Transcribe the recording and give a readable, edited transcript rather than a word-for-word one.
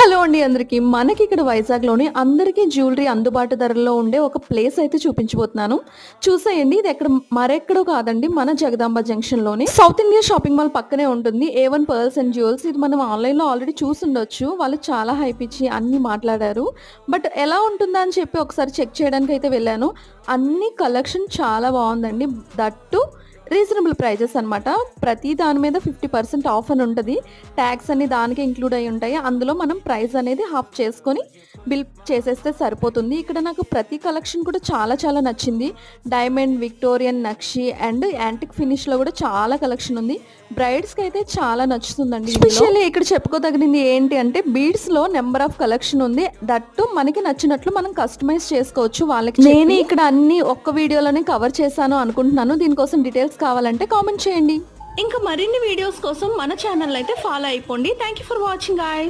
Hello అండి అందరికి మనకి ఇక్కడ వైజాగ్లోని అందరికీ జ్యువెలరీ అందుబాటు ధరల్లో ఉండే ఒక ప్లేస్ అయితే చూపించబోతున్నాను. చూసేయండి, ఇది ఎక్కడ మరెక్కడో కాదండి, మన జగదాంబ జంక్షన్లోని సౌత్ ఇండియా షాపింగ్ మాల్ పక్కనే ఉంటుంది A1 పర్ల్స్ అండ్ జ్యువెల్స్. ఇది మనం ఆన్లైన్లో ఆల్రెడీ చూసుండొచ్చు. వాళ్ళు చాలా హైప్ ఇచ్చి అన్ని మాట్లాడారు. బట్ ఎలా ఉంటుందా అని చెప్పి ఒకసారి చెక్ చేయడానికి అయితే వెళ్ళాను. అన్ని కలెక్షన్ చాలా బాగుందండి. దట్టు రీజనబుల్ ప్రైజెస్ అనమాట. ప్రతి దాని మీద 50% ఆఫ్ అని ఉంటుంది. ట్యాక్స్ అన్ని దానికి ఇంక్లూడ్ అయి ఉంటాయి. అందులో మనం ప్రైస్ అనేది హాఫ్ చేసుకొని బిల్ చేసేస్తే సరిపోతుంది. ఇక్కడ నాకు ప్రతి కలెక్షన్ కూడా చాలా చాలా నచ్చింది. డైమండ్, విక్టోరియన్, నక్షి అండ్ యాంటిక్ ఫినిష్లో కూడా చాలా కలెక్షన్ ఉంది. బ్రైడ్స్కి అయితే చాలా నచ్చుతుందండి. స్పెషల్లీ ఇక్కడ చెప్పుకోదగినది ఏంటి అంటే బీడ్స్లో నెంబర్ ఆఫ్ కలెక్షన్ ఉంది. దట్టు మనకి నచ్చినట్లు మనం కస్టమైజ్ చేసుకోవచ్చు వాళ్ళకి. నేను ఇక్కడ అన్ని ఒక్క వీడియోలోనే కవర్ చేశాను అనుకుంటున్నాను. దీనికోసం డీటెయిల్స్ కావాలంటే కామెంట్ చేయండి. ఇంకా మరిన్ని వీడియోస్ కోసం మన ఛానల్ అయితే ఫాలో అయిపోండి. Thank you for watching guys.